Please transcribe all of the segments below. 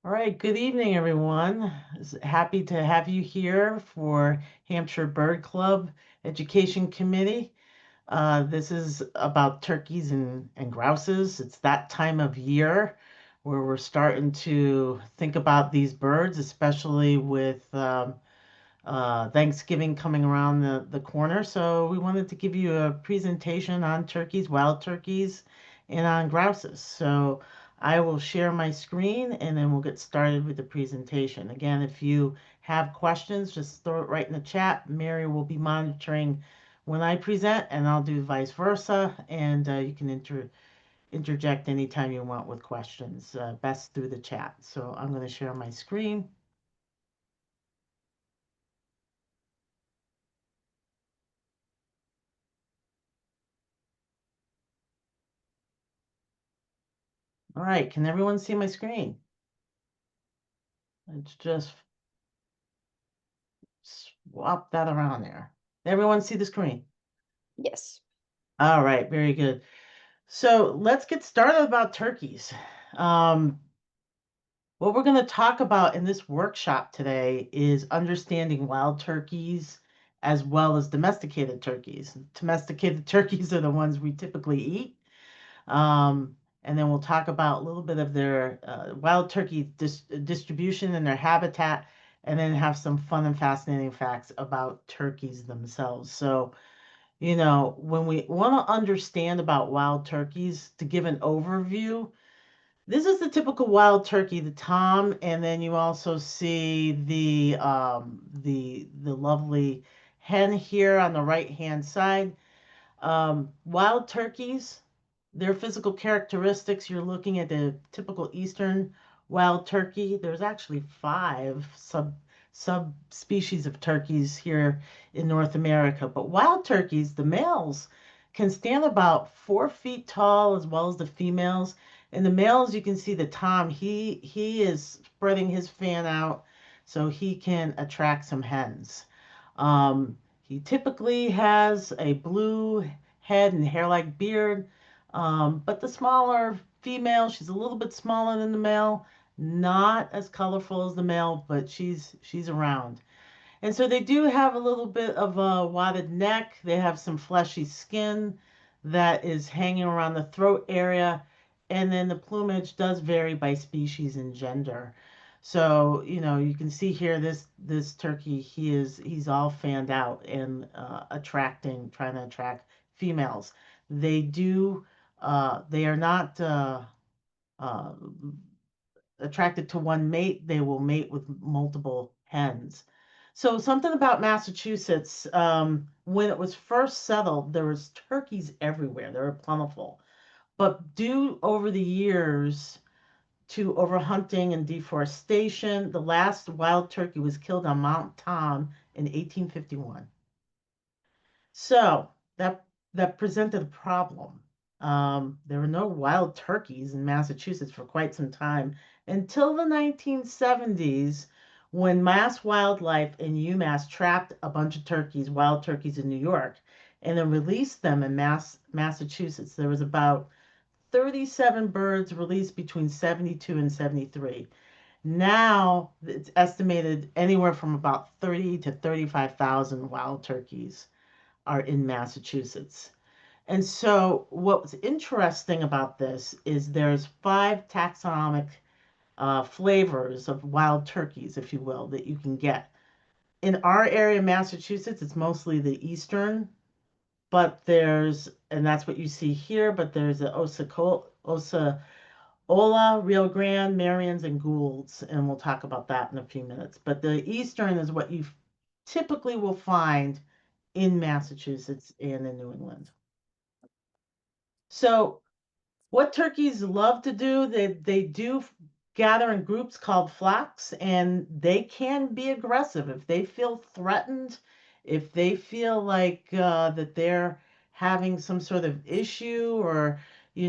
All right, good evening, everyone. Happy to have you here for Hampshire Bird Club Education Committee. This is about turkeys and grouses. It's that time of year where we're starting to think about these birds, especially with Thanksgiving coming around the corner. So we wanted to give you a presentation on turkeys, wild turkeys, and on grouses. So I will share my screen and then we'll get started with the presentation. Again, if you have questions, just throw it right in the chat. Mary will be monitoring when I present and I'll do vice versa. And you can interject anytime you want with questions, best through the chat. So I'm going to share my screen. All right, can everyone see my screen? Let's just swap that around there. Everyone see the screen? Yes. All right, very good. So let's get started about turkeys. Um, what we're going to talk about in this workshop today is understanding wild turkeys as well as domesticated turkeys. Domesticated turkeys are the ones we typically eat. And then we'll talk about a little bit of their wild turkey distribution and their habitat, and then have some fun and fascinating facts about turkeys themselves. So, when we want to understand about wild turkeys, to give an overview, this is the typical wild turkey, the tom, and then you also see the lovely hen here on the right hand side. Wild turkeys, their physical characteristics, you're looking at the typical Eastern wild turkey. There's actually five subspecies of turkeys here in North America. But wild turkeys, the males, can stand about 4 feet tall as well as the females. And the males, you can see the tom, he is spreading his fan out so he can attract some hens. Um, he typically has a blue head and hair-like beard, but the smaller female, she's a little bit smaller than the male, not as colorful as the male, but she's around. And so they do have a little bit of a wadded neck. They have some fleshy skin that is hanging around the throat area. And then the plumage does vary by species and gender. So, you can see here this turkey, he's all fanned out and trying to attract females. They do they are not uh, attracted to one mate, they will mate with multiple hens. So something about Massachusetts, when it was first settled, there was turkeys everywhere. They were plentiful. But due over the years to overhunting and deforestation, the last wild turkey was killed on Mount Tom in 1851. So that presented a problem. There were no wild turkeys in Massachusetts for quite some time until the 1970s, when Mass Wildlife in UMass trapped a bunch of turkeys, wild turkeys in New York, and then released them in Massachusetts. There was about 37 birds released between 72 and 73. Now it's estimated anywhere from about 30 to 35,000 wild turkeys are in Massachusetts. And so what's interesting about this is there's five taxonomic flavors of wild turkeys, if you will, that you can get. In our area, Massachusetts, it's mostly the eastern, but and that's what you see here, but there's the Ola, Rio Grande, Marions, and Goulds, and we'll talk about that in a few minutes. But the eastern is what you typically will find in Massachusetts and in New England. So what turkeys love to do, they do gather in groups called flocks, and they can be aggressive if they feel threatened, if they feel like that they're having some sort of issue, or they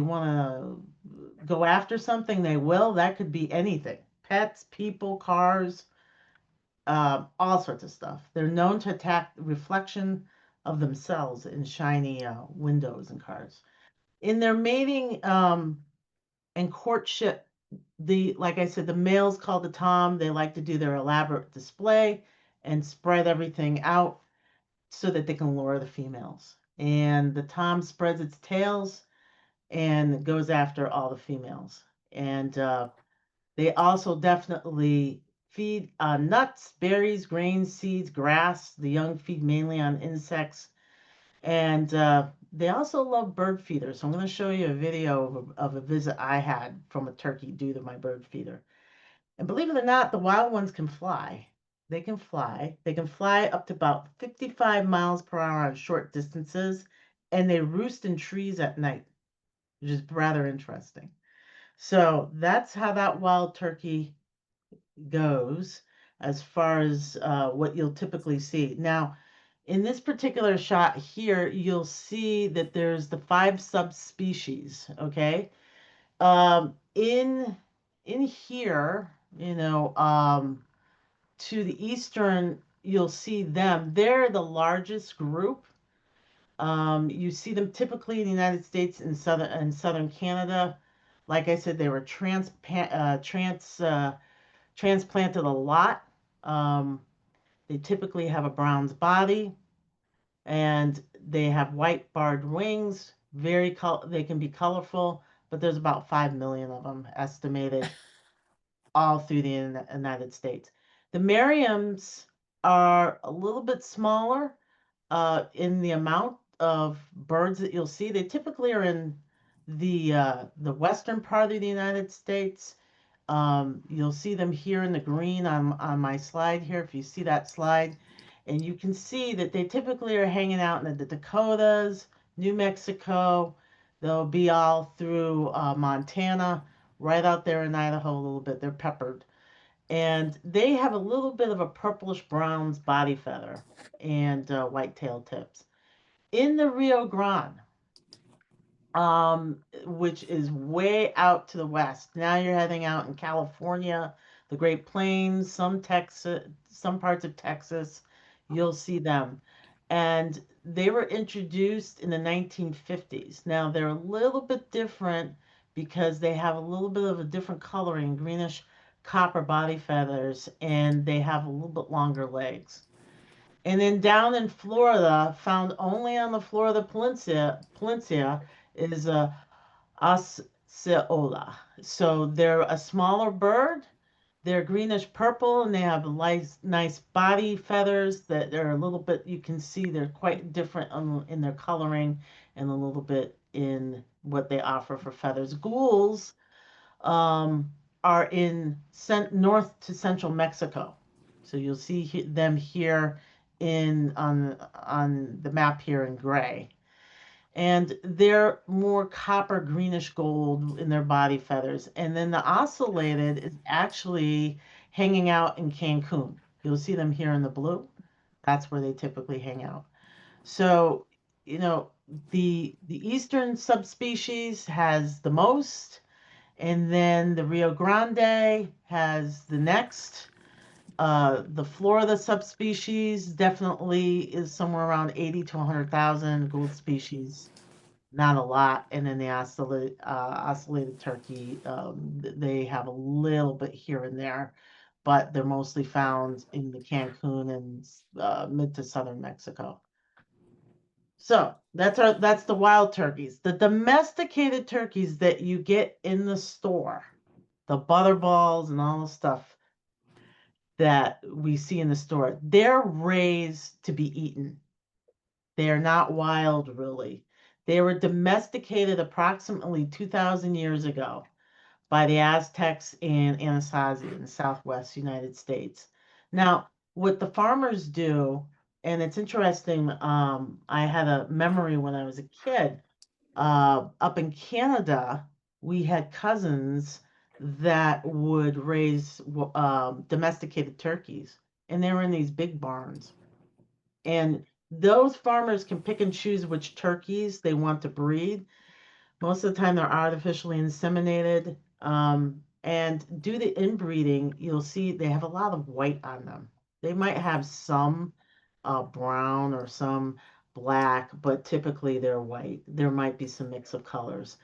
want to go after something, they will. That could be anything: pets, people, cars, all sorts of stuff. They're known to attack the reflection of themselves in shiny windows and cars. In their mating and courtship like I said, the males called the tom. They like to do their elaborate display and spread everything out so that they can lure the females. And the tom spreads its tails and goes after all the females. And they also definitely feed nuts, berries, grains, seeds, grass. The young feed mainly on insects. And they also love bird feeders. So I'm going to show you a video of a visit I had from a turkey due to my bird feeder. And believe it or not, the wild ones can fly. They can fly. They can fly up to about 55 miles per hour on short distances, and they roost in trees at night, which is rather interesting. So that's how that wild turkey goes as far as what you'll typically see. Now, in this particular shot here, you'll see that there's the 5 subspecies, okay? In here, to the eastern, you'll see them. They're the largest group. You see them typically in the United States and southern Canada. Like I said, they were transplanted a lot. Um, they typically have a brown's body and they have white barred wings. They can be colorful, but there's about 5 million of them estimated all through the United States. The Merriams are a little bit smaller in the amount of birds that you'll see. They typically are in the western part of the United States. You'll see them here in the green on my slide here, if you see that slide. And you can see that they typically are hanging out in the Dakotas, New Mexico. They'll be all through Montana, right out there in Idaho a little bit. They're peppered. And they have a little bit of a purplish bronze body feather and white tail tips. In the Rio Grande, which is way out to the west. Now you're heading out in California, the Great Plains, some Texas, some parts of Texas, you'll see them. And they were introduced in the 1950s. Now they're a little bit different because they have a little bit of a different coloring, greenish copper body feathers, and they have a little bit longer legs. And then down in Florida, found only on the Florida Peninsula is Osceola. So they're a smaller bird. They're greenish purple and they have nice body feathers that are a little bit, you can see they're quite different in their coloring and a little bit in what they offer for feathers. Ghouls um, are in north to central Mexico. So you'll see them here on the map here in gray. And they're more copper greenish gold in their body feathers. And then the ocellated is actually hanging out in Cancun. You'll see them here in the blue. That's where they typically hang out. So, you know, the eastern subspecies has the most, and then the Rio Grande has the next. The Florida subspecies definitely is somewhere around 80 to 100,000. Gould species, not a lot. And then the ocellated turkey, they have a little bit here and there, but they're mostly found in the Cancun and mid to southern Mexico. So that's the wild turkeys. The domesticated turkeys that you get in the store, the butterballs and all the stuff that we see in the store, they're raised to be eaten. They are not wild, really. They were domesticated approximately 2,000 years ago by the Aztecs and Anasazi in the Southwest United States. Now, what the farmers do, and it's interesting, I had a memory when I was a kid, up in Canada, we had cousins that would raise domesticated turkeys, and they were in these big barns. And those farmers can pick and choose which turkeys they want to breed. Most of the time, they're artificially inseminated. And due to inbreeding, you'll see they have a lot of white on them. They might have some brown or some black, but typically they're white. There might be some mix of colors.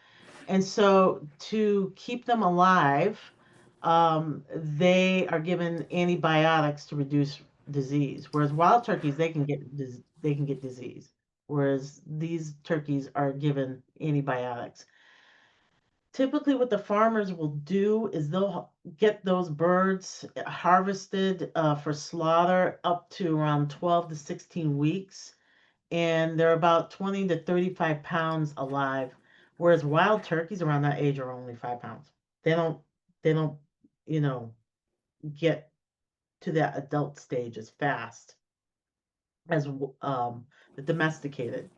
And so to keep them alive, they are given antibiotics to reduce disease. Whereas wild turkeys, they can get disease. Whereas these turkeys are given antibiotics. Typically, what the farmers will do is they'll get those birds harvested for slaughter up to around 12 to 16 weeks, and they're about 20 to 35 pounds alive, whereas wild turkeys around that age are only 5 pounds. They don't, they don't, you know, get to that adult stage as fast as the domesticated.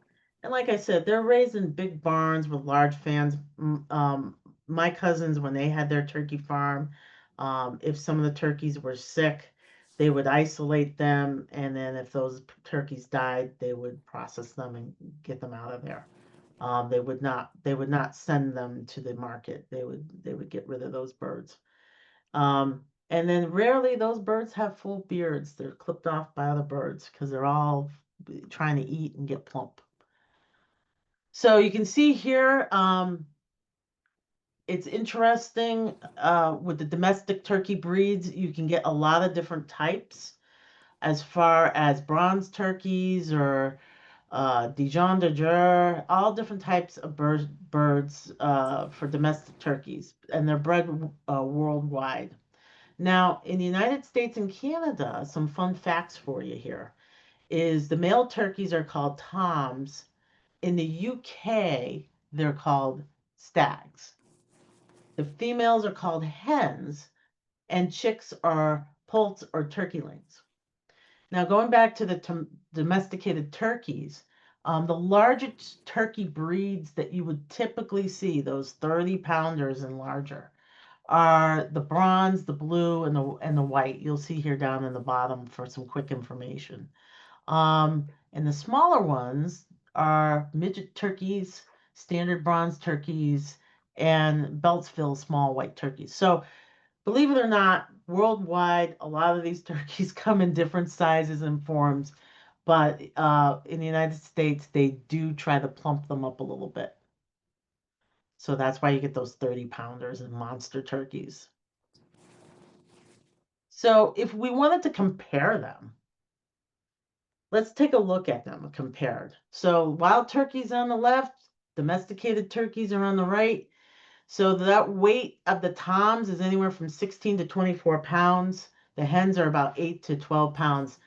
And like I said, they're raised in big barns with large fans. My cousins, when they had their turkey farm, if some of the turkeys were sick, they would isolate them, and then if those turkeys died, they would process them and get them out of there. They would not send them to the market. They would get rid of those birds. And then rarely those birds have full beards. They're clipped off by other birds because they're all trying to eat and get plump. So you can see here, it's interesting with the domestic turkey breeds, you can get a lot of different types as far as bronze turkeys or Dijon de Jure, all different types of birds for domestic turkeys, and they're bred worldwide. Now, in the United States and Canada, some fun facts for you here is the male turkeys are called toms. In the UK, they're called stags. The females are called hens, and chicks are poults or turkeylings. Now, going back to the domesticated turkeys, the largest turkey breeds that you would typically see, those 30 pounders and larger, are the bronze, the blue, and the white. You'll see here down in the bottom for some quick information. And the smaller ones are midget turkeys, standard bronze turkeys, and Beltsville small white turkeys. So believe it or not, worldwide, a lot of these turkeys come in different sizes and forms, but in the United States, they do try to plump them up a little bit. So that's why you get those 30 pounders and monster turkeys. So if we wanted to compare them, let's take a look at them compared. So wild turkeys on the left, domesticated turkeys are on the right. So that weight of the toms is anywhere from 16 to 24 pounds. The hens are about 8 to 12 pounds.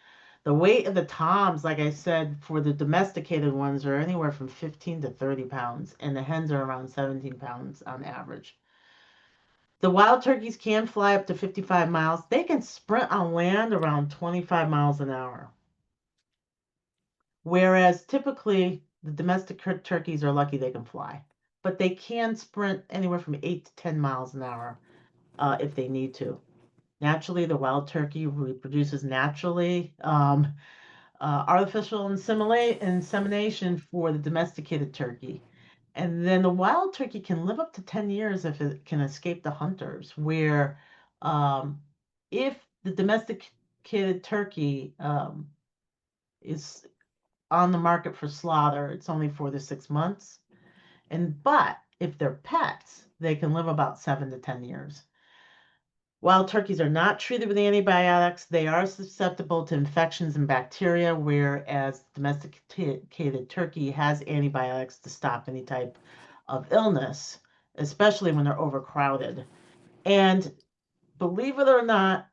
The weight of the toms, like I said, for the domesticated ones are anywhere from 15 to 30 pounds, and the hens are around 17 pounds on average. The wild turkeys can fly up to 55 miles. They can sprint on land around 25 miles an hour. Whereas typically the domestic turkeys are lucky they can fly, but they can sprint anywhere from 8 to 10 miles an hour if they need to. Naturally, the wild turkey reproduces naturally. Artificial insemination for the domesticated turkey. And then the wild turkey can live up to 10 years if it can escape the hunters, where if the domesticated turkey is on the market for slaughter, it's only 4 to 6 months. But if they're pets, they can live about 7 to 10 years. Wild turkeys are not treated with antibiotics. They are susceptible to infections and bacteria, whereas domesticated turkey has antibiotics to stop any type of illness, especially when they're overcrowded. And believe it or not,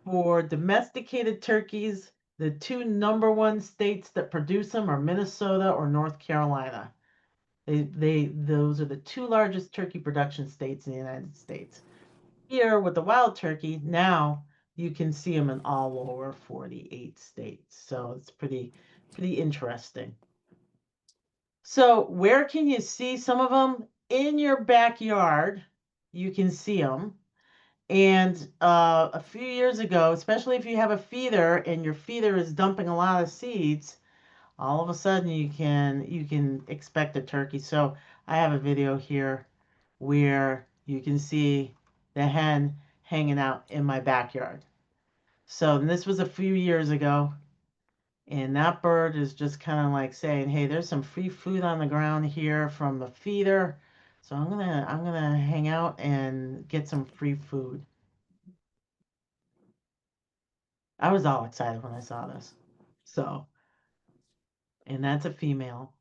for domesticated turkeys, the two number one states that produce them are Minnesota or North Carolina. Those are the two largest turkey production states in the United States. Here with the wild turkey, now you can see them in all over 48 states. So it's pretty interesting. So where can you see some of them? In your backyard, you can see them. And a few years ago, especially if you have a feeder and your feeder is dumping a lot of seeds, all of a sudden you can expect a turkey. So I have a video here where you can see the hen hanging out in my backyard. So this was a few years ago, and that bird is just kind of like saying, hey, there's some free food on the ground here from the feeder. So I'm gonna hang out and get some free food. I was all excited when I saw this. So, and that's a female.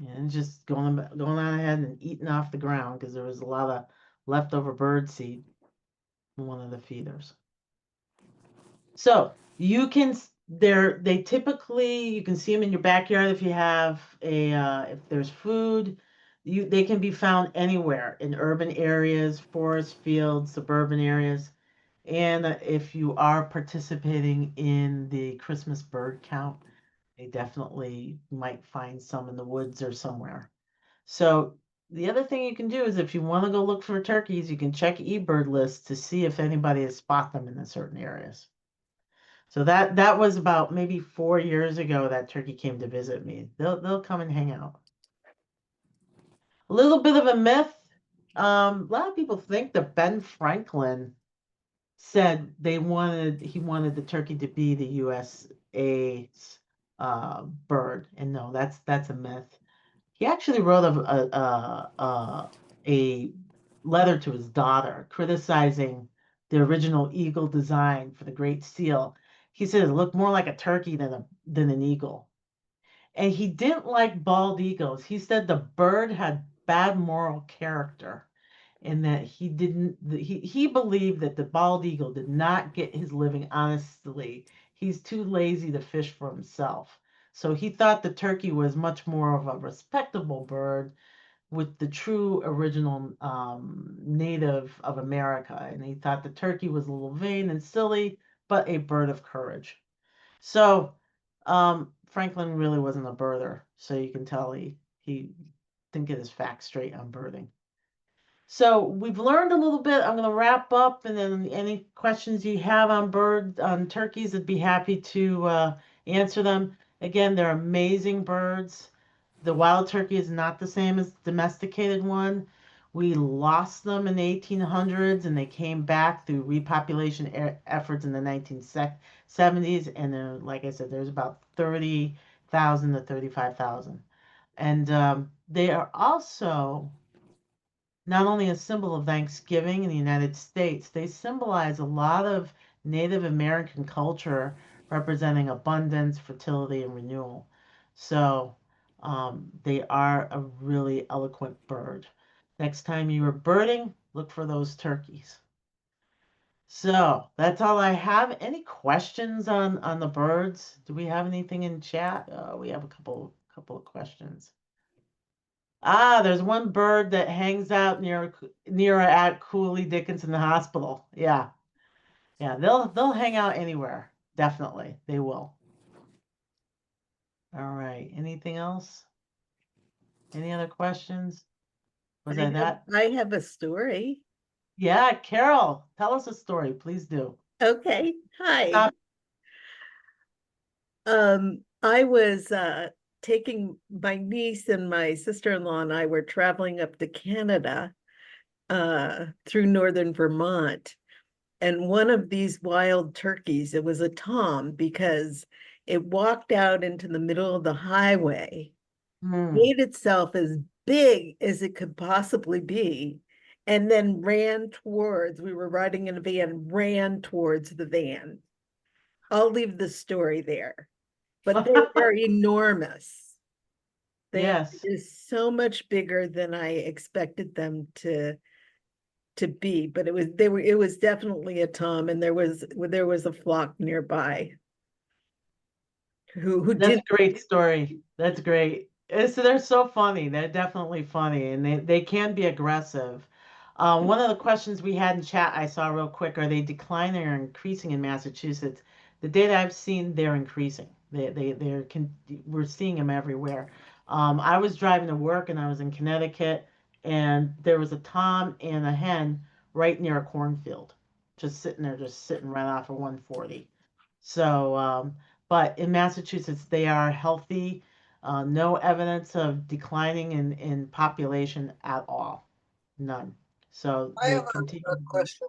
And just going on ahead and eating off the ground because there was a lot of leftover bird seed in one of the feeders. So you can they typically you can see them in your backyard if you have a if there's food. They can be found anywhere in urban areas, forest fields, suburban areas. And if you are participating in the Christmas bird count, they definitely might find some in the woods or somewhere. So the other thing you can do is if you want to go look for turkeys, you can check eBird lists to see if anybody has spot them in the certain areas. So that was about maybe 4 years ago that turkey came to visit me. They'll come and hang out. A little bit of a myth. A lot of people think that Ben Franklin said he wanted the turkey to be the USA's bird, and no, that's a myth. He actually wrote a letter to his daughter criticizing the original eagle design for the Great Seal. He said it looked more like a turkey than an eagle. And he didn't like bald eagles. He said the bird had bad moral character and that he believed that the bald eagle did not get his living honestly. He's too lazy to fish for himself. So he thought the turkey was much more of a respectable bird with the true original native of America. And he thought the turkey was a little vain and silly, but a bird of courage. So Franklin really wasn't a birder. So you can tell he didn't get his facts straight on birding. So we've learned a little bit. I'm going to wrap up, and then any questions you have on turkeys, I'd be happy to answer them. Again, they're amazing birds. The wild turkey is not the same as the domesticated one. We lost them in the 1800s, and they came back through repopulation efforts in the 1970s. And like I said, there's about 30,000 to 35,000. And they are also not only a symbol of Thanksgiving in the United States, they symbolize a lot of Native American culture representing abundance, fertility, and renewal. So they are a really eloquent bird. Next time you are birding, look for those turkeys. So that's all I have. Any questions on the birds? Do we have anything in chat? We have a couple of questions. Ah, there's one bird that hangs out near at Cooley Dickinson Hospital. Yeah. Yeah, they'll hang out anywhere. Definitely. They will. All right. Anything else? Any other questions? Was I that? I have a story. Yeah, Carol, tell us a story, please do. Okay. Hi. Stop. I was taking my niece and my sister-in-law and I were traveling up to Canada through northern Vermont. And one of these wild turkeys, it was a tom because it walked out into the middle of the highway, Hmm. made itself as big as it could possibly be, and then ran towards, we were riding in a van, ran towards the van. I'll leave the story there, but they are enormous. They Yes. are so much bigger than I expected them to be, but it was definitely a tom, and there was a flock nearby who That's did. a great story. That's great. So they're so funny. They're definitely funny, and they can be aggressive. One of the questions we had in chat, I saw real quick, are they declining or increasing in Massachusetts? The data I've seen, they're increasing. We're seeing them everywhere. I was driving to work and I was in Connecticut, and there was a tom and a hen right near a cornfield, just sitting there, just sitting right off of 140. So, but in Massachusetts, they are healthy. No evidence of declining in population at all. None. So I they have continue a to be. question.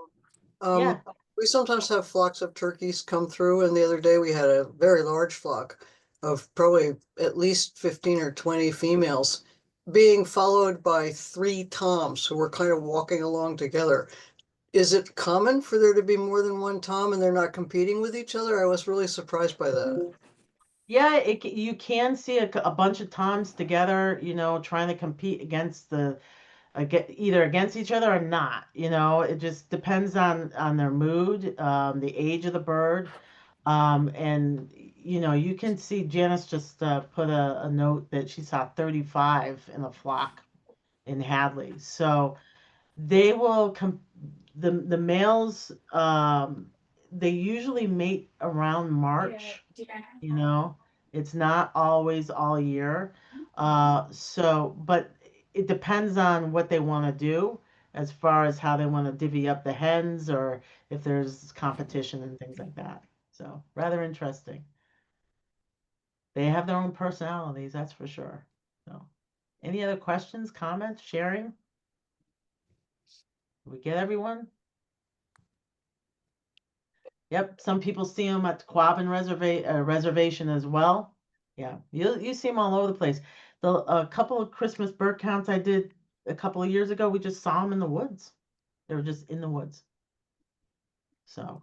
Yeah. We sometimes have flocks of turkeys come through, and the other day we had a very large flock of probably at least 15 or 20 females being followed by three toms who were kind of walking along together. Is it common for there to be more than one tom and they're not competing with each other? I was really surprised by that. Yeah, you can see a bunch of toms together, trying to compete against either against each other or not. It just depends on their mood, the age of the bird, and you can see Janice just put a note that she saw 35 in a flock in Hadley. So they will the males they usually mate around March, you know. It's not always all year. But it depends on what they want to do as far as how they want to divvy up the hens or if there's competition and things like that. So rather interesting. They have their own personalities, that's for sure. So any other questions, comments, sharing? Did we get everyone? Yep, some people see them at the Quabbin reservation as well. Yeah, you see them all over the place. A couple of Christmas bird counts I did a couple of years ago, we just saw them in the woods. They were just in the woods. So,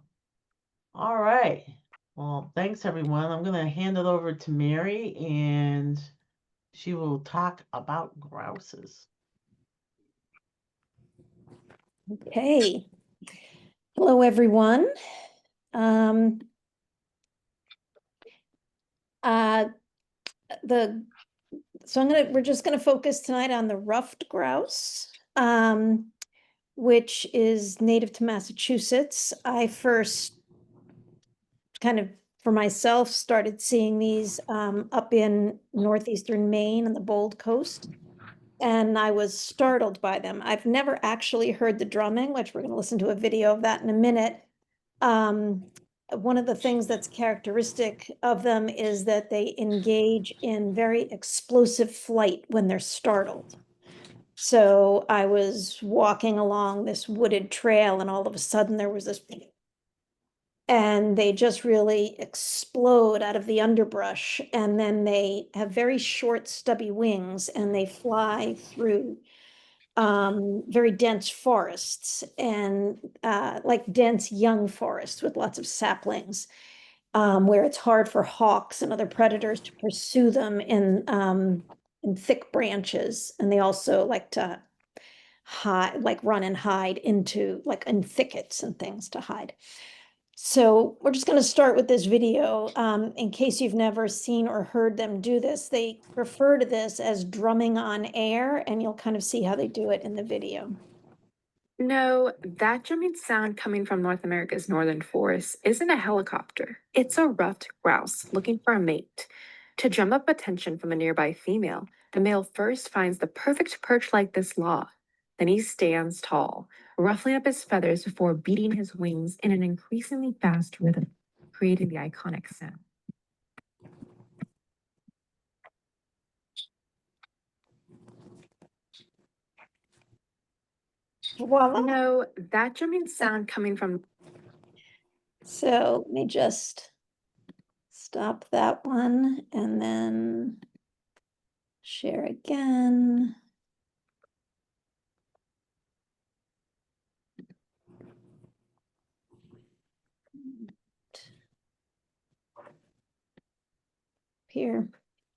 all right. Well, thanks everyone. I'm gonna hand it over to Mary, and she will talk about grouses. Okay. Hello, everyone. Um, uh, we're just gonna focus tonight on the ruffed grouse, which is native to Massachusetts. I first kind of, for myself, started seeing these up in northeastern Maine on the Bold Coast. And I was startled by them. I've never actually heard the drumming, which we're going to listen to a video of that in a minute. One of the things that's characteristic of them is that they engage in very explosive flight when they're startled. So I was walking along this wooded trail, and all of a sudden there was this, and they just really explode out of the underbrush. And then they have very short, stubby wings, and they fly through very dense forests and like dense young forests with lots of saplings, where it's hard for hawks and other predators to pursue them in thick branches. And they also like to hide, like run and hide into like in thickets and things to hide. So we're just going to start with this video. In case you've never seen or heard them do this, they refer to this as drumming on air, and you'll kind of see how they do it in the video. No, that drumming sound coming from North America's northern forests isn't a helicopter. It's a ruffed grouse looking for a mate. To drum up attention from a nearby female, the male first finds the perfect perch like this log. Then he stands tall, ruffling up his feathers before beating his wings in an increasingly fast rhythm, creating the iconic sound. Voila. No, that drumming sound coming from... So let me just stop that one and then share again. Here,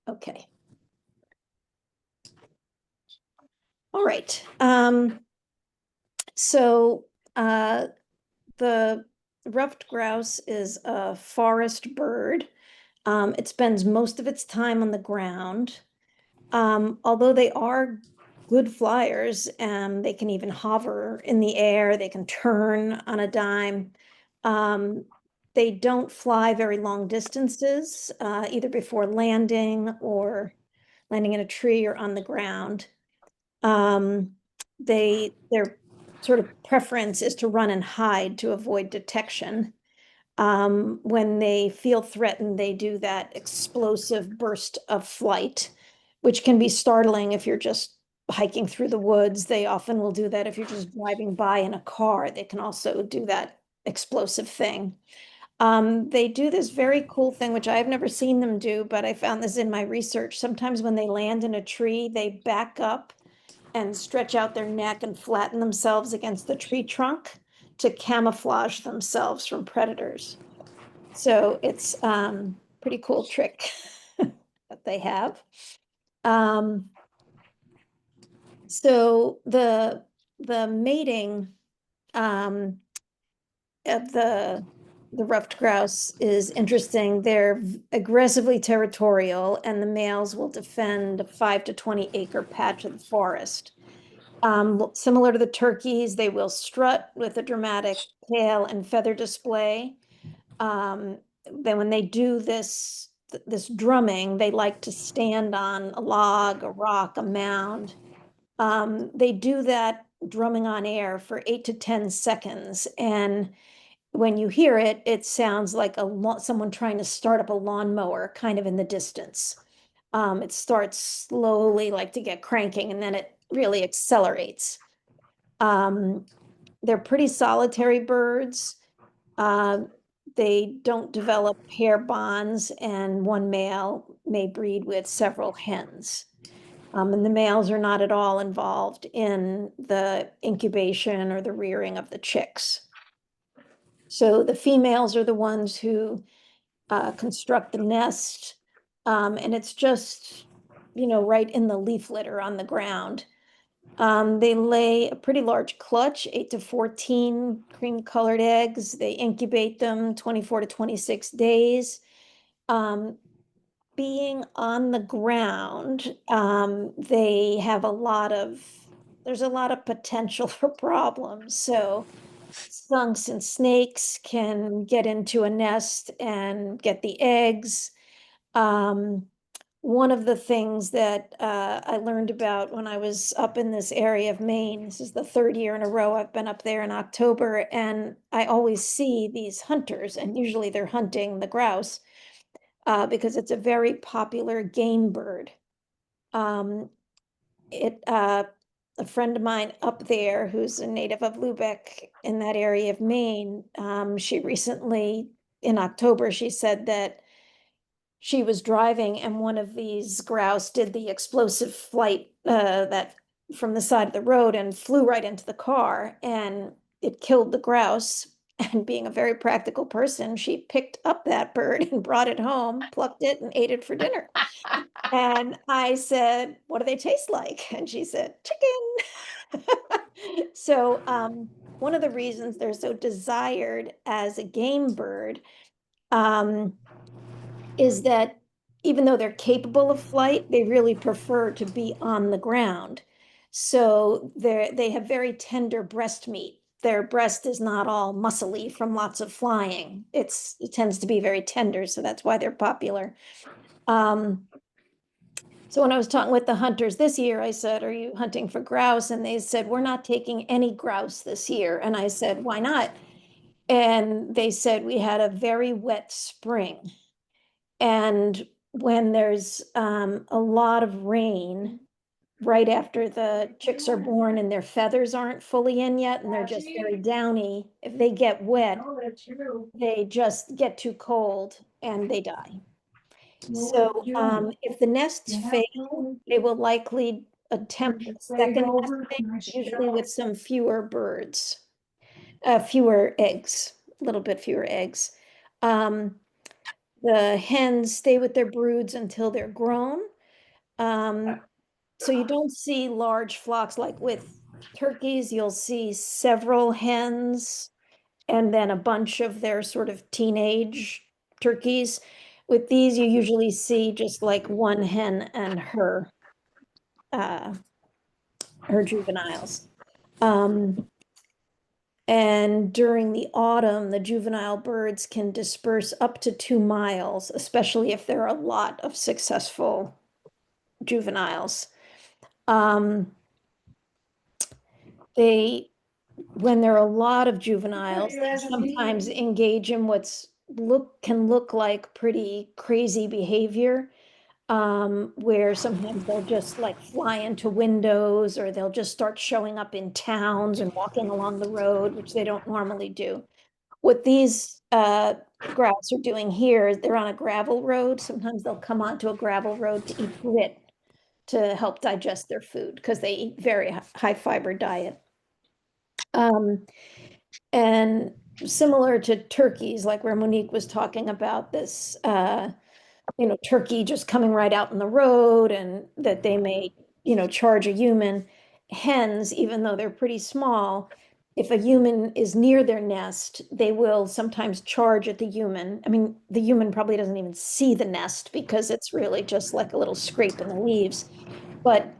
okay. All right. So the ruffed grouse is a forest bird. It spends most of its time on the ground. Although they are good flyers, and they can even hover in the air, they can turn on a dime. They don't fly very long distances, either before landing or landing in a tree or on the ground. Their sort of preference is to run and hide to avoid detection. When they feel threatened, they do that explosive burst of flight, which can be startling if you're just hiking through the woods. They often will do that if you're just driving by in a car. They can also do that explosive thing. They do this very cool thing, which I've never seen them do, but I found this in my research. Sometimes when they land in a tree, they back up and stretch out their neck and flatten themselves against the tree trunk to camouflage themselves from predators. So it's pretty cool trick that they have. So the mating of the ruffed grouse is interesting. They're aggressively territorial, and the males will defend a 5 to 20 acre patch of the forest. Similar to the turkeys, they will strut with a dramatic tail and feather display. Then when they do this drumming, they like to stand on a log, a rock, a mound. They do that drumming on air for 8 to 10 seconds, and when you hear it, it sounds like someone trying to start up a lawnmower kind of in the distance. It starts slowly, like to get cranking, and then it really accelerates. They're pretty solitary birds. They don't develop pair bonds, and one male may breed with several hens. And the males are not at all involved in the incubation or the rearing of the chicks. So the females are the ones who construct the nest, and it's just, right in the leaf litter on the ground. They lay a pretty large clutch, 8 to 14 cream-colored eggs. They incubate them 24 to 26 days. Being on the ground, they have there's a lot of potential for problems. So skunks and snakes can get into a nest and get the eggs. One of the things that I learned about when I was up in this area of Maine, this is the third year in a row I've been up there in October, and I always see these hunters, and usually they're hunting the grouse because it's a very popular game bird. A friend of mine up there who's a native of Lubeck in that area of Maine, she recently, in October, she said that she was driving and one of these grouse did the explosive flight that from the side of the road and flew right into the car, and it killed the grouse. And being a very practical person, she picked up that bird and brought it home, plucked it, and ate it for dinner. And I said, "What do they taste like?" And she said, "Chicken." So one of the reasons they're so desired as a game bird is that even though they're capable of flight, they really prefer to be on the ground. So they have very tender breast meat. Their breast is not all muscly from lots of flying. It tends to be very tender, so that's why they're popular. So when I was talking with the hunters this year, I said, "Are you hunting for grouse?" And they said, "We're not taking any grouse this year." And I said, "Why not?" And they said, "We had a very wet spring. And when there's a lot of rain right after the chicks are born and their feathers aren't fully in yet and they're just very downy, if they get wet, they just get too cold and they die. So if the nests fail, they will likely attempt a second nesting, usually with some fewer birds, fewer eggs, a little bit fewer eggs. The hens stay with their broods until they're grown. So you don't see large flocks like with turkeys. You'll see several hens and then a bunch of their sort of teenage turkeys. With these, you usually see just like one hen and her juveniles. And during the autumn, the juvenile birds can disperse up to 2 miles, especially if there are a lot of successful juveniles. When there are a lot of juveniles, they sometimes engage in can look like pretty crazy behavior. where sometimes they'll just like fly into windows, or they'll just start showing up in towns and walking along the road, which they don't normally do. What these grouse are doing here is they're on a gravel road. Sometimes they'll come onto a gravel road to eat grit to help digest their food because they eat very high fiber diet. And similar to turkeys, like where Monique was talking about this, turkey just coming right out in the road and that they may, charge a human. Hens, even though they're pretty small, if a human is near their nest, they will sometimes charge at the human. I mean, the human probably doesn't even see the nest because it's really just like a little scrape in the leaves. But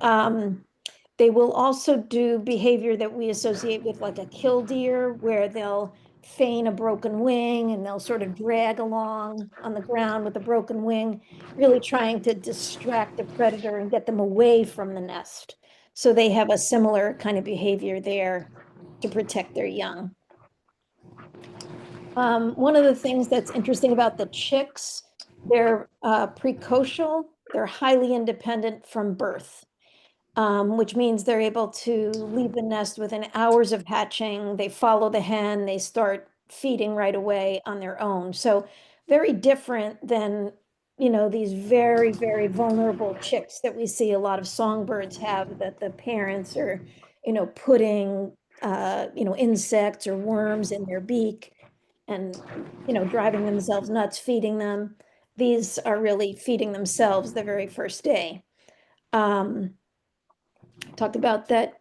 they will also do behavior that we associate with like a killdeer, where they'll feign a broken wing and they'll sort of drag along on the ground with a broken wing, really trying to distract the predator and get them away from the nest. So they have a similar kind of behavior there to protect their young. One of the things that's interesting about the chicks, they're precocial, they're highly independent from birth. Which means they're able to leave the nest within hours of hatching. They follow the hen, they start feeding right away on their own. So very different than, these very, very vulnerable chicks that we see a lot of songbirds have, that the parents are, putting, insects or worms in their beak and, driving themselves nuts, feeding them. These are really feeding themselves the very first day. Talked about that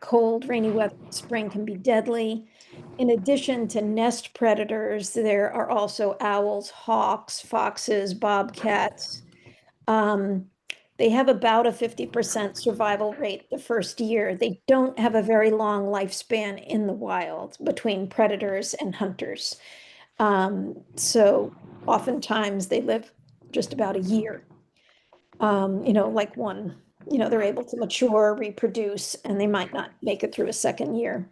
cold, rainy weather in spring can be deadly. In addition to nest predators, there are also owls, hawks, foxes, bobcats. They have about a 50% survival rate the first year. They don't have a very long lifespan in the wild between predators and hunters. So oftentimes they live just about a year. Like one, they're able to mature, reproduce, and they might not make it through a second year.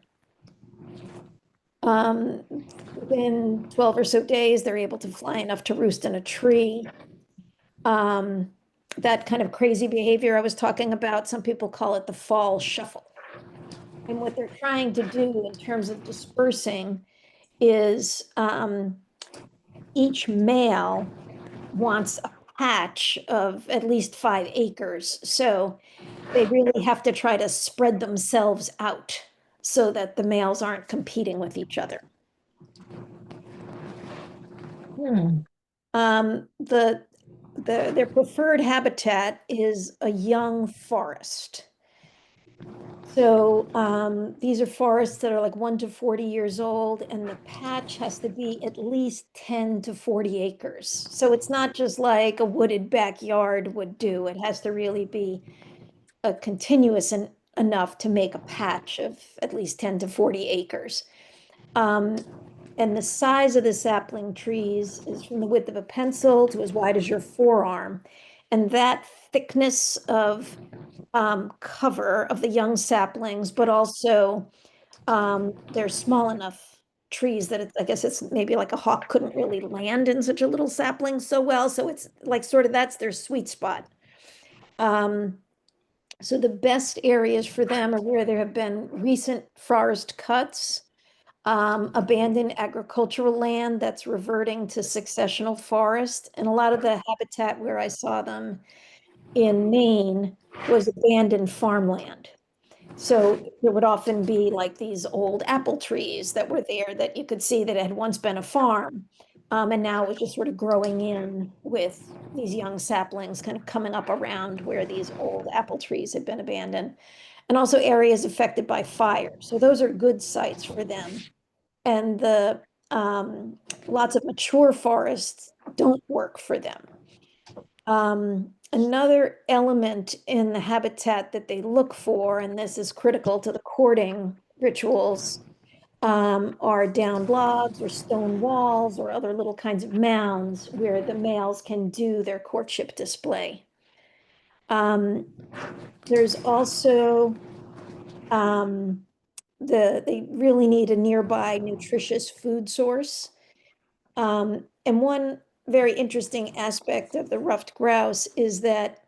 Within 12 or so days, they're able to fly enough to roost in a tree. That kind of crazy behavior I was talking about, some people call it the fall shuffle. And what they're trying to do in terms of dispersing is each male wants a patch of at least 5 acres. So they really have to try to spread themselves out so that the males aren't competing with each other. Their preferred habitat is a young forest. So these are forests that are like 1 to 40 years old, and the patch has to be at least 10 to 40 acres. So it's not just like a wooded backyard would do. It has to really be a continuous enough to make a patch of at least 10 to 40 acres. And the size of the sapling trees is from the width of a pencil to as wide as your forearm. And that thickness of cover of the young saplings, but also they're small enough trees that I guess it's maybe like a hawk couldn't really land in such a little sapling so well. So it's like sort of that's their sweet spot. So the best areas for them are where there have been recent forest cuts, abandoned agricultural land that's reverting to successional forest. And a lot of the habitat where I saw them in Maine was abandoned farmland. So there would often be like these old apple trees that were there that you could see that it had once been a farm. And now it was just sort of growing in with these young saplings kind of coming up around where these old apple trees had been abandoned. And also areas affected by fire. So those are good sites for them. And the lots of mature forests don't work for them. Another element in the habitat that they look for, and this is critical to the courting rituals, are downed logs or stone walls or other little kinds of mounds where the males can do their courtship display. There's also they really need a nearby nutritious food source. And one very interesting aspect of the ruffed grouse is that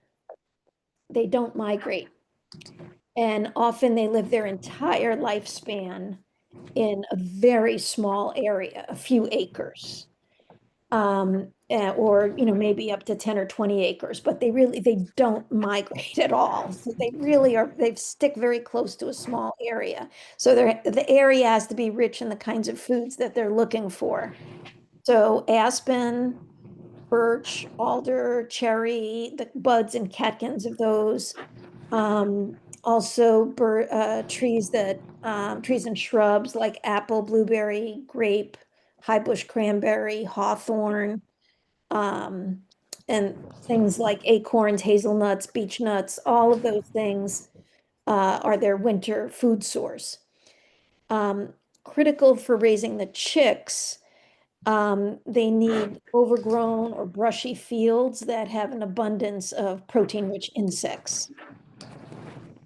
they don't migrate. And often they live their entire lifespan in a very small area, a few acres. Or, maybe up to 10 or 20 acres, but they don't migrate at all. So they really they stick very close to a small area. So the area has to be rich in the kinds of foods that they're looking for. So aspen, birch, alder, cherry, the buds and catkins of those. Also trees and shrubs like apple, blueberry, grape, high bush cranberry, hawthorn, um, and things like acorns, hazelnuts, beech nuts, all of those things are their winter food source. Critical for raising the chicks, they need overgrown or brushy fields that have an abundance of protein-rich insects.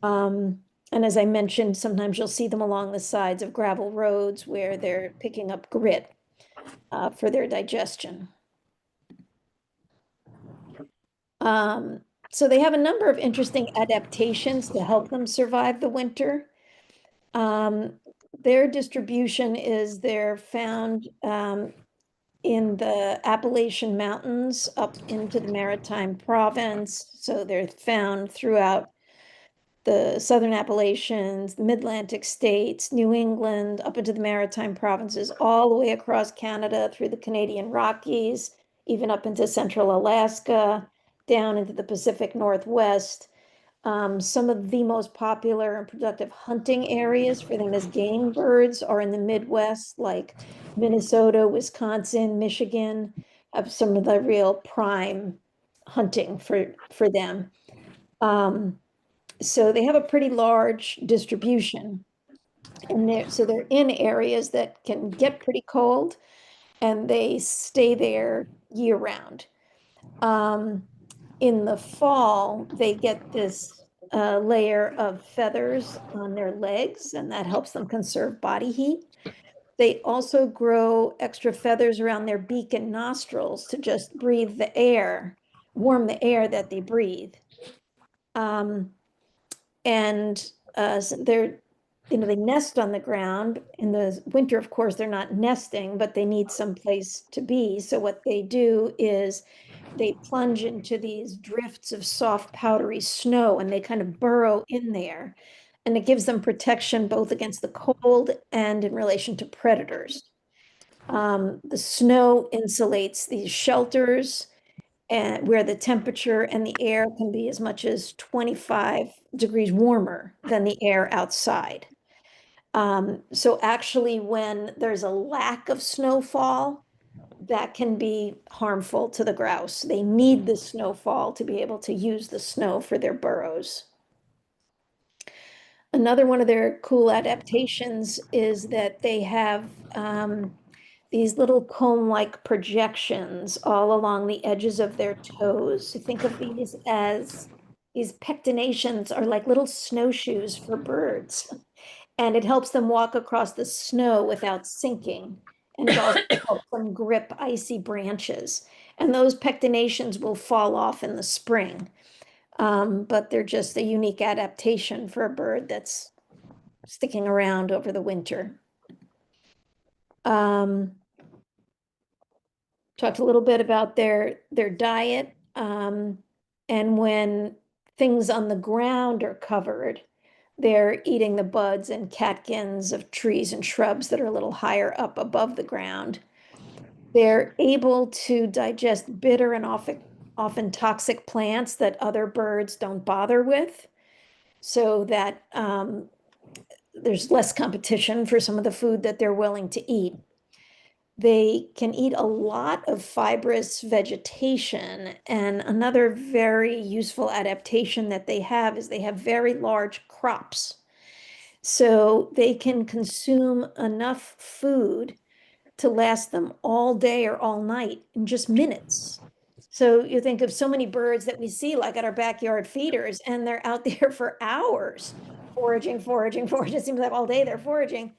And as I mentioned, sometimes you'll see them along the sides of gravel roads where they're picking up grit for their digestion. So they have a number of interesting adaptations to help them survive the winter. Their distribution is they're found in the Appalachian Mountains up into the Maritime Province. So they're found throughout the Southern Appalachians, the Mid-Atlantic states, New England, up into the Maritime Provinces, all the way across Canada through the Canadian Rockies, even up into central Alaska, down into the Pacific Northwest. Some of the most popular and productive hunting areas for them as game birds are in the Midwest, like Minnesota, Wisconsin, Michigan, have some of the real prime hunting for them. So they have a pretty large distribution. And they're in areas that can get pretty cold and they stay there year round. In the fall, they get this layer of feathers on their legs, and that helps them conserve body heat. They also grow extra feathers around their beak and nostrils to just breathe the air, warm the air that they breathe. And they nest on the ground. In the winter, of course, they're not nesting, but they need some place to be. So what they do is they plunge into these drifts of soft, powdery snow, and they kind of burrow in there. And it gives them protection both against the cold and in relation to predators. The snow insulates these shelters, and where the temperature and the air can be as much as 25 degrees warmer than the air outside. So actually, when there's a lack of snowfall, that can be harmful to the grouse. They need the snowfall to be able to use the snow for their burrows. Another one of their cool adaptations is that they have these little cone-like projections all along the edges of their toes. Think of these as these pectinations are like little snowshoes for birds. And it helps them walk across the snow without sinking. And it also helps them grip icy branches. And those pectinations will fall off in the spring. But they're just a unique adaptation for a bird that's sticking around over the winter. Talked a little bit about their diet. And when things on the ground are covered, they're eating the buds and catkins of trees and shrubs that are a little higher up above the ground. They're able to digest bitter and often toxic plants that other birds don't bother with, so that there's less competition for some of the food that they're willing to eat. They can eat a lot of fibrous vegetation, and another very useful adaptation that they have is they have very large crops. So they can consume enough food to last them all day or all night in just minutes. So you think of so many birds that we see like at our backyard feeders, and they're out there for hours foraging. It seems like all day they're foraging.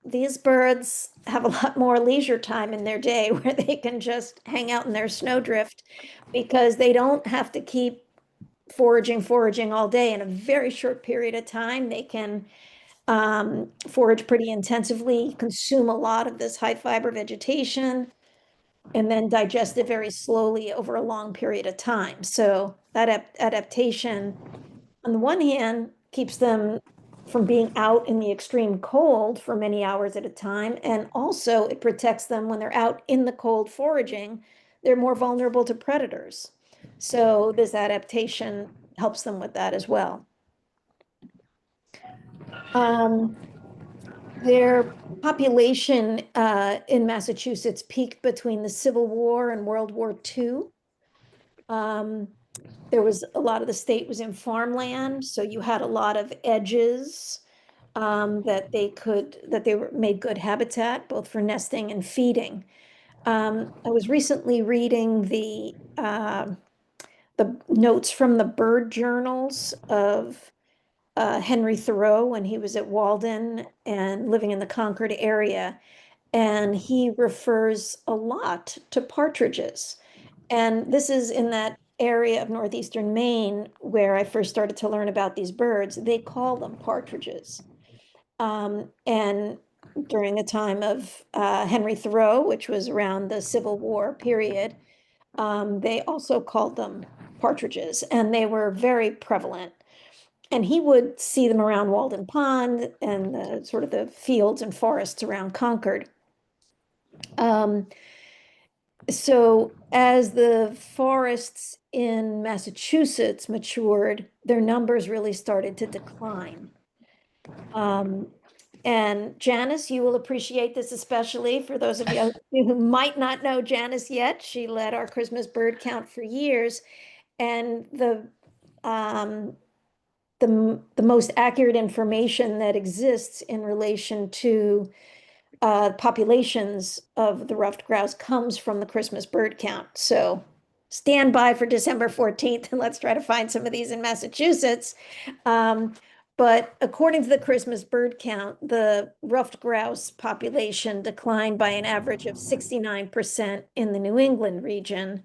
these birds have a lot more leisure time in their day where they can just hang out in their snowdrift because they don't have to keep foraging all day. In a very short period of time, they can forage pretty intensively, consume a lot of this high fiber vegetation, and then digest it very slowly over a long period of time. So that adaptation, on the one hand, keeps them from being out in the extreme cold for many hours at a time. And also it protects them when they're out in the cold foraging, they're more vulnerable to predators. So this adaptation helps them with that as well. Their population in Massachusetts peaked between the Civil War and World War II. There was a lot of the state was in farmland, so you had a lot of edges that they were made good habitat both for nesting and feeding. I was recently reading the notes from the bird journals of Henry Thoreau when he was at Walden and living in the Concord area. And he refers a lot to partridges. And this is in that area of northeastern Maine where I first started to learn about these birds. They call them partridges. And during the time of Henry Thoreau, which was around the Civil War period, they also called them partridges, and they were very prevalent. And he would see them around Walden Pond and the sort of the fields and forests around Concord. So as the forests in Massachusetts matured, their numbers really started to decline. And Janice, you will appreciate this, especially for those of you who might not know Janice yet. She led our Christmas bird count for years, and the most accurate information that exists in relation to populations of the ruffed grouse comes from the Christmas bird count. So stand by for December 14th and let's try to find some of these in Massachusetts. But according to the Christmas bird count, the ruffed grouse population declined by an average of 69% in the New England region.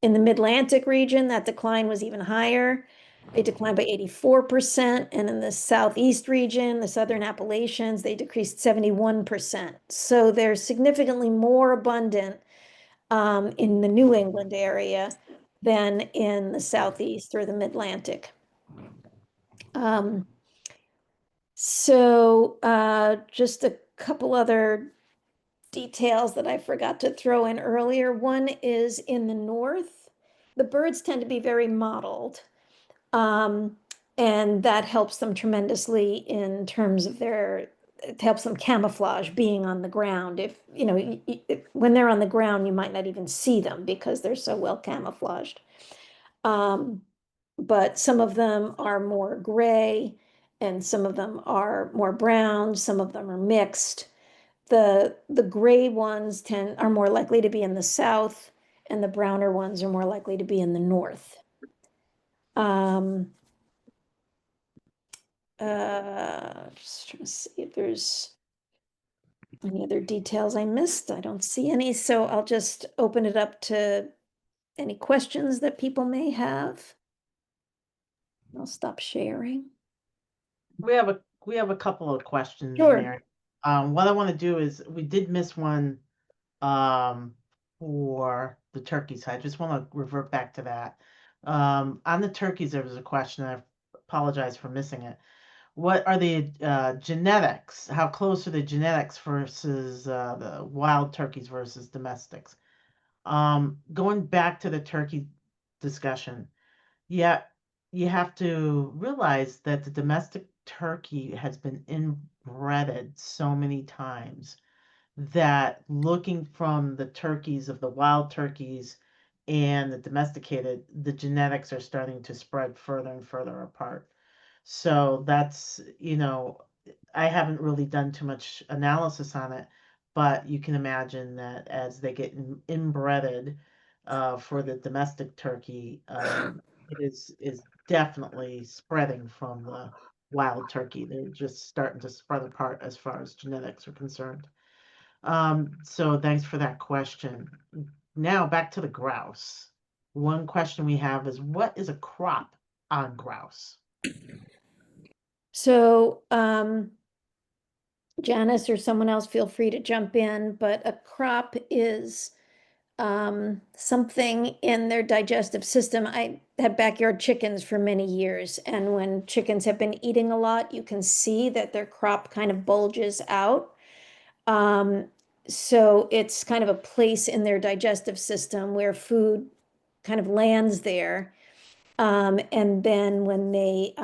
In the Mid-Atlantic region, that decline was even higher. They declined by 84%. And in the Southeast region, the Southern Appalachians, they decreased 71%. So they're significantly more abundant in the New England area than in the Southeast or the Mid-Atlantic. Just a couple other details that I forgot to throw in earlier. One is in the north, the birds tend to be very mottled. And that helps them tremendously in terms of it helps them camouflage being on the ground. If, you know, when they're on the ground, you might not even see them because they're so well camouflaged. But some of them are more gray and some of them are more brown. Some of them are mixed. The gray ones are more likely to be in the south, and the browner ones are more likely to be in the north. Just trying to see if there's any other details I missed. I don't see any, so I'll just open it up to any questions that people may have. I'll stop sharing. We have a couple of questions, Sure. Mary. What I want to do is we did miss one for the turkeys. I just want to revert back to that. On the turkeys, there was a question. I apologize for missing it. What are the genetics? How close are the genetics versus the wild turkeys versus domestics? Going back to the turkey discussion, yeah, you have to realize that the domestic turkey has been inbred so many times that looking from the turkeys of the wild turkeys and the domesticated, the genetics are starting to spread further and further apart. So that's, I haven't really done too much analysis on it, but you can imagine that as they get inbred for the domestic turkey, it is definitely spreading from wild turkey. They're just starting to spread apart as far as genetics are concerned. So thanks for that question. Now back to the grouse. One question we have is, what is a crop on grouse? So, Janice or someone else, feel free to jump in, but a crop is something in their digestive system. I had backyard chickens for many years, and when chickens have been eating a lot, you can see that their crop kind of bulges out. So it's kind of a place in their digestive system where food kind of lands there. And then when they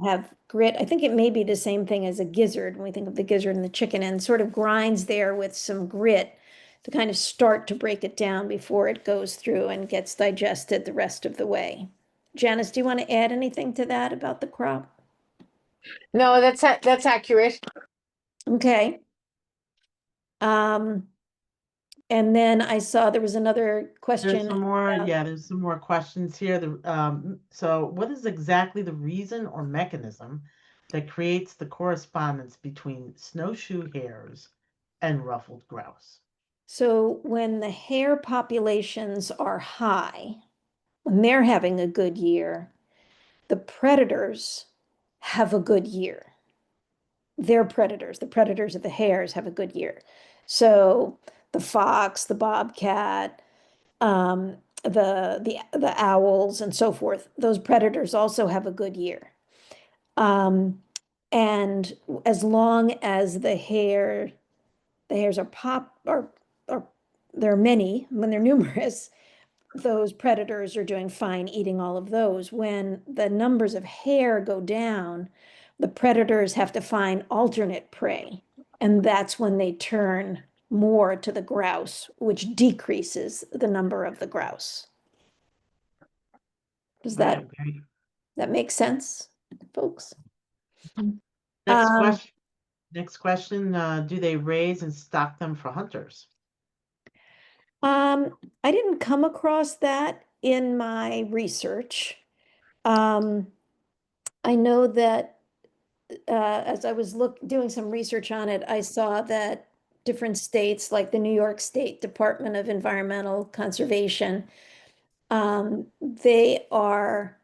have grit, I think it may be the same thing as a gizzard when we think of the gizzard and the chicken, and sort of grinds there with some grit to kind of start to break it down before it goes through and gets digested the rest of the way. Janice, do you want to add anything to that about the crop? No, that's accurate. Okay. And then I saw there was another There's question. some more, yeah, there's some more questions here. So what is exactly the reason or mechanism that creates the correspondence between snowshoe hares and ruffled grouse? So when the hare populations are high, when they're having a good year, the predators have a good year. They're predators. The predators of the hares have a good year. So the fox, the bobcat, the owls, and so forth. Those predators also have a good year. And as long as the hairs are there are many, when they're numerous, those predators are doing fine eating all of those. When the numbers of hare go down, the predators have to find alternate prey. And that's when they turn more to the grouse, which decreases the number of the grouse. Does Right, very- that make sense, folks? Next Um, question. Next question, do they raise and stock them for hunters? I didn't come across that in my research. I know that as I was doing some research on it, I saw that different states, like the New York State Department of Environmental Conservation, they are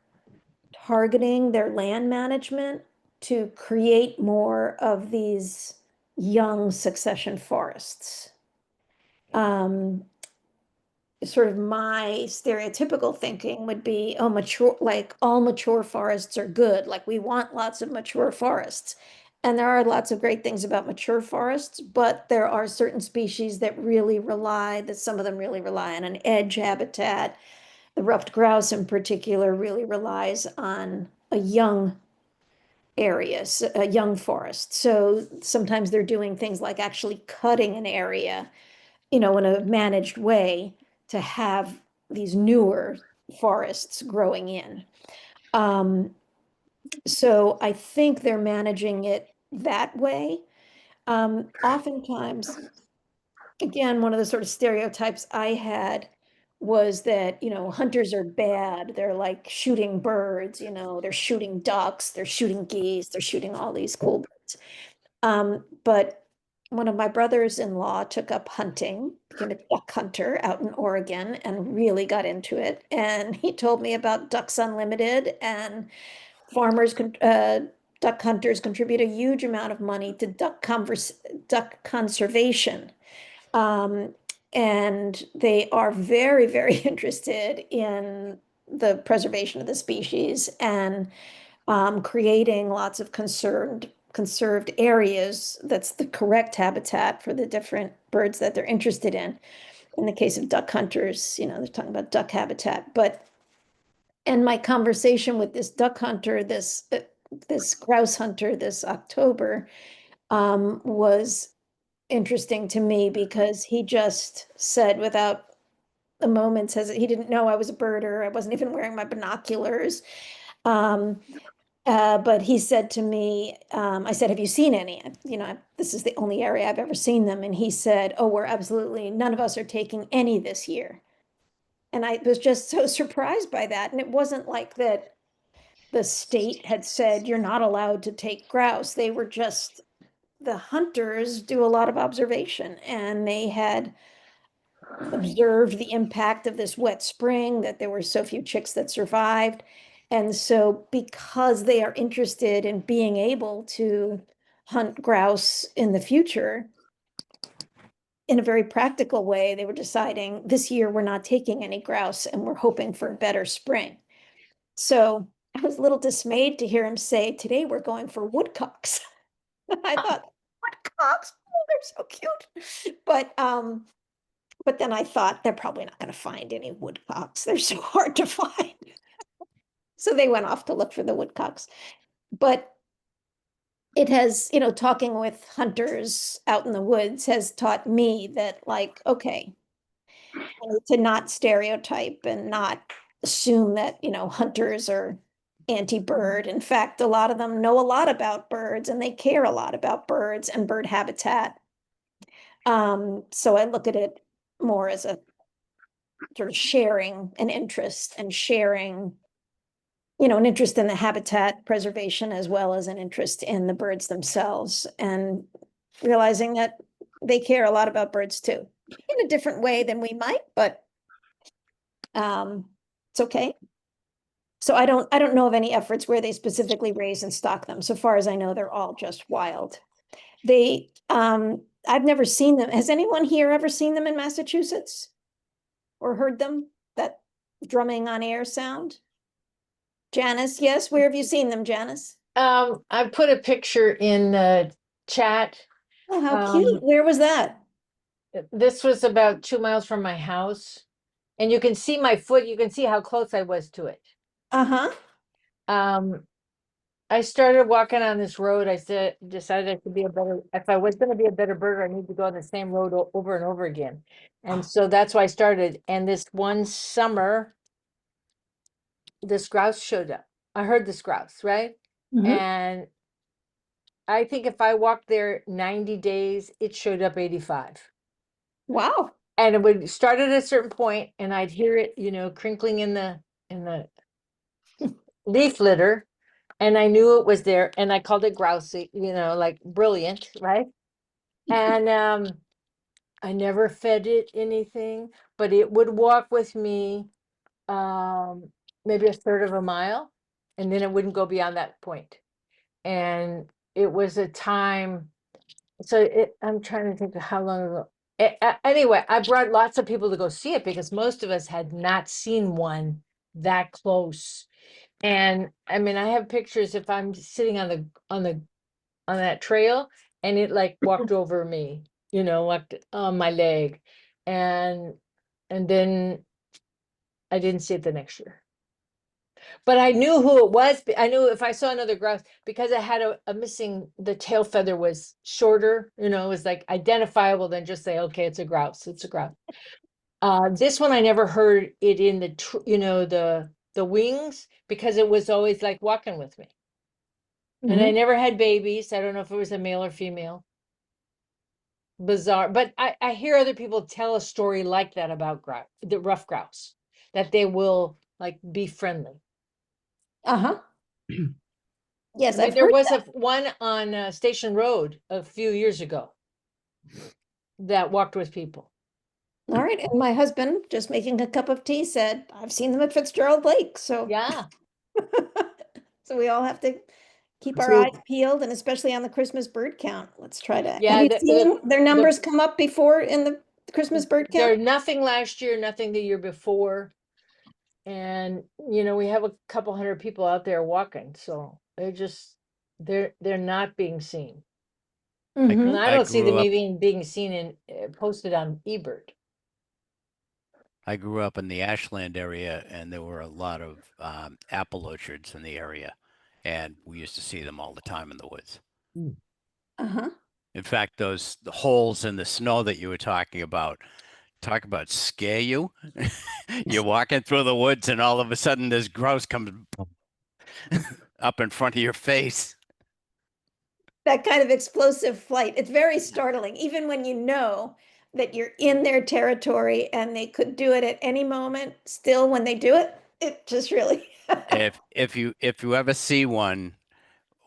targeting their land management to create more of these young succession forests. Sort of my stereotypical thinking would be, oh, mature, like all mature forests are good. Like we want lots of mature forests. And there are lots of great things about mature forests, but there are certain species that some of them really rely on an edge habitat. The ruffed grouse in particular really relies on a young area, a young forest. So sometimes they're doing things like actually cutting an area, in a managed way to have these newer forests growing in. So I think they're managing it that way. Oftentimes, again, one of the sort of stereotypes I had was that, hunters are bad. They're like shooting birds, they're shooting ducks, they're shooting geese, they're shooting all these cool birds. But one of my brothers-in-law took up hunting, became a duck hunter out in Oregon, and really got into it. And he told me about Ducks Unlimited, and duck hunters contribute a huge amount of money to duck conservation. And they are very, very interested in the preservation of the species and creating lots of conserved areas that's the correct habitat for the different birds that they're interested in. In the case of duck hunters, they're talking about duck habitat. But in my conversation with this duck hunter, this grouse hunter this October, was interesting to me because he just said without a moment's hesitation, he didn't know I was a birder. I wasn't even wearing my binoculars. But he said to me, I said, have you seen any? This is the only area I've ever seen them. And he said, oh, none of us are taking any this year. And I was just so surprised by that. And it wasn't like that the state had said, you're not allowed to take grouse. They were just, the hunters do a lot of observation, and they had observed the impact of this wet spring, that there were so few chicks that survived. And so because they are interested in being able to hunt grouse in the future, in a very practical way, they were deciding this year we're not taking any grouse and we're hoping for a better spring. So I was a little dismayed to hear him say, today we're going for woodcocks. I thought, woodcocks, oh, they're so cute. But then I thought they're probably not going to find any woodcocks. They're so hard to find. So they went off to look for the woodcocks. But it has, talking with hunters out in the woods has taught me that, like, okay, to not stereotype and not assume that, hunters are anti-bird. In fact, a lot of them know a lot about birds and they care a lot about birds and bird habitat. So I look at it more as a sort of sharing an interest and sharing, an interest in the habitat preservation as well as an interest in the birds themselves, and realizing that they care a lot about birds too, in a different way than we might, but it's okay. So I don't know of any efforts where they specifically raise and stock them. So far as I know, they're all just wild. I've never seen them. Has anyone here ever seen them in Massachusetts? Or heard them? That drumming on air sound? Janice, yes, where have you seen them, Janice? I put a picture in the chat. Oh, how cute. Where was that? This was about 2 miles from my house. And you can see my foot, you can see how close I was to it. Uh-huh. I started walking on this road. I decided I could be if I was going to be a better birder, I need to go on the same road over and over again. And so that's why I started. And this one summer, this grouse showed up. I heard this grouse, right? Mhm. And I think if I walked there 90 days, it showed up 85. Wow. And it would start at a certain point and I'd hear it, crinkling in the leaf litter. And I knew it was there, and I called it grousey, like brilliant, right? And I never fed it anything, but it would walk with me maybe a third of a mile, and then it wouldn't go beyond that point. And it was a time, so I'm trying to think of how long ago. Anyway, I brought lots of people to go see it because most of us had not seen one that close. And I mean, I have pictures if I'm sitting on that trail and it like walked over me, walked on my leg. And then I didn't see it the next year. But I knew who it was. I knew if I saw another grouse, because I had a missing, the tail feather was shorter, it was like identifiable than just say, okay, it's a grouse, it's a grouse. This one, I never heard it in the wings, because it was always like walking with me. And I never had babies. I don't know if it was a male or female. Bizarre. But I hear other people tell a story like that about the rough grouse, that they will like be friendly. Uh-huh. Yes, I mean, I've there heard was that. one on Station Road a few years ago that walked with people. All right, and my husband, just making a cup of tea, said, I've seen them at Fitzgerald Lake, so. Yeah. So we all have to keep our So- eyes peeled, and especially on the Christmas bird count. Let's try to. Yeah, Have you seen their numbers come up before in the Christmas bird There count? nothing last year, nothing the year before. And we have a couple hundred people out there walking, so they're not being seen. Mhm. And I don't see them even being seen in posted on eBird. I grew up in the Ashland area, and there were a lot of apple orchards in the area, and we used to see them all the time in the woods. Uh-huh. In fact, the holes in the snow that you were talking about, scare you. You're walking through the woods, and all of a sudden, this grouse comes up in front of your face. That kind of explosive flight. It's very startling, even when you know that you're in their territory and they could do it at any moment. Still, when they do it, it just really If you ever see one,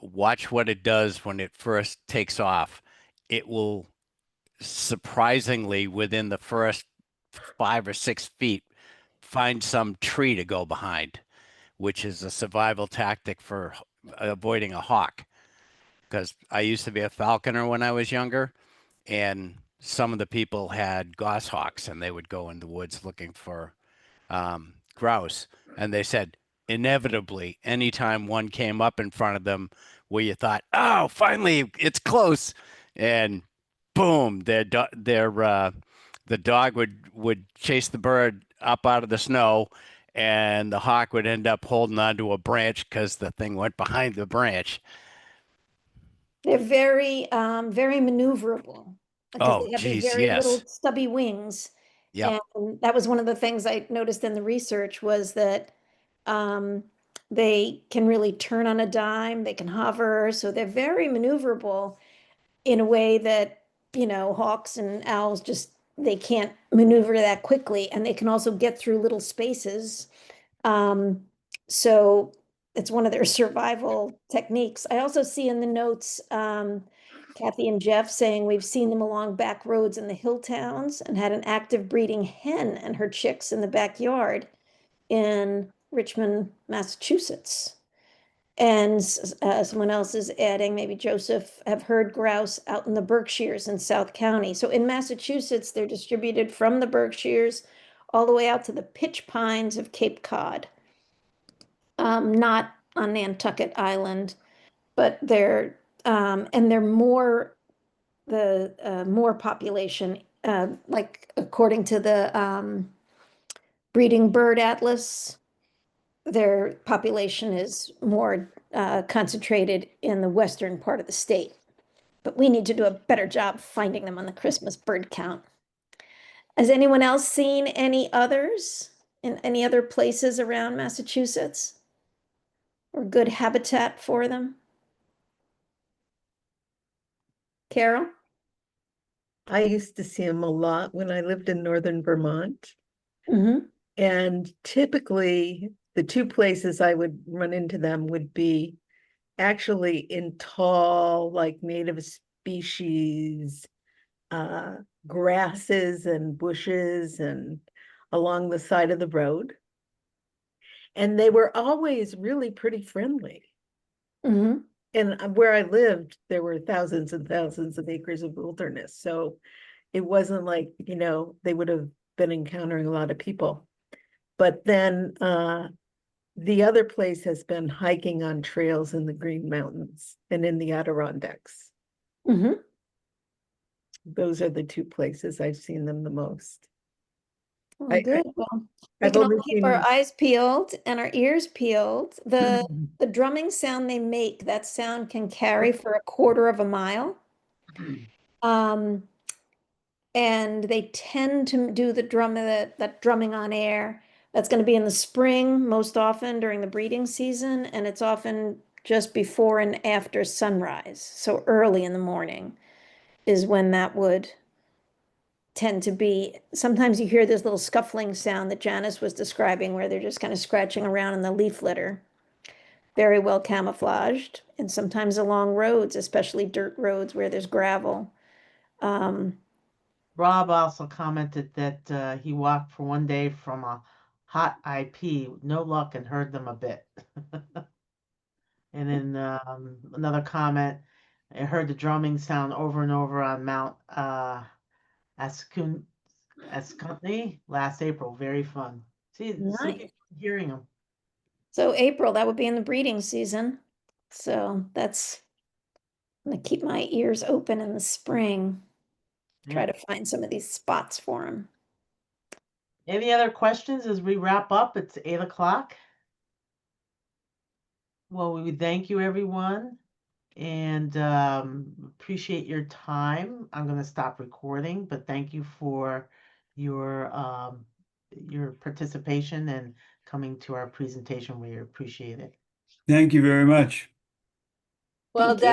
watch what it does when it first takes off. It will surprisingly within the first 5 or 6 feet find some tree to go behind, which is a survival tactic for avoiding a hawk. Because I used to be a falconer when I was younger, and some of the people had goshawks, and they would go in the woods looking for grouse. And they said, inevitably, anytime one came up in front of them where you thought, oh, finally, it's close, and boom, the dog would chase the bird up out of the snow, and the hawk would end up holding onto a branch because the thing went behind the branch. They're very, very maneuverable because Oh, they have these geez, very yes. little stubby wings. Yep. And that was one of the things I noticed in the research was that they can really turn on a dime, they can hover, so they're very maneuverable in a way that, hawks and owls just they can't maneuver that quickly, and they can also get through little spaces. So it's one of their survival techniques. I also see in the notes, Kathy and Jeff saying we've seen them along back roads in the hill towns and had an active breeding hen and her chicks in the backyard in Richmond, Massachusetts. And someone else is adding, maybe Joseph, have heard grouse out in the Berkshires in South County. So in Massachusetts, they're distributed from the Berkshires all the way out to the pitch pines of Cape Cod. Not on Nantucket Island, but they're more the more population, like according to the Breeding Bird Atlas, their population is more concentrated in the western part of the state. But we need to do a better job finding them on the Christmas bird count. Has anyone else seen any others in any other places around Massachusetts? Or good habitat for them? Carol? I used to see them a lot when I lived in northern Vermont. Mm-hmm. And typically, the two places I would run into them would be actually in tall, like native species, grasses and bushes and along the side of the road. And they were always really pretty friendly. Mm-hmm. And where I lived, there were thousands and thousands of acres of wilderness. So it wasn't like, they would have been encountering a lot of people. But then the other place has been hiking on trails in the Green Mountains and in the Adirondacks. Mm-hmm. Those are the two places I've seen them the most. Well, good. Well, we I've can only all keep seen our them. eyes peeled and our ears peeled. The drumming sound they make, that sound can carry for a quarter of a mile. And they tend to do the that drumming on air. That's going to be in the spring, most often during the breeding season, and it's often just before and after sunrise. So early in the morning is when that would tend to be. Sometimes you hear this little scuffling sound that Janice was describing, where they're just kind of scratching around in the leaf litter. Very well camouflaged, and sometimes along roads, especially dirt roads where there's gravel. Rob also commented that he walked for one day from a hot IP, no luck, and heard them a bit. And then another comment, I heard the drumming sound over and over on Mount Ascutney last April. Very fun. See, some Nice. people hearing them. So April, that would be in the breeding season. So that's, I'm gonna keep my ears open in the spring. Try to find some of these spots for them. Any other questions as we wrap up? It's 8 o'clock. Well, we thank you, everyone, and appreciate your time. I'm going to stop recording, but thank you for your participation and coming to our presentation. We appreciate it. Thank you very much. Well, Thank you.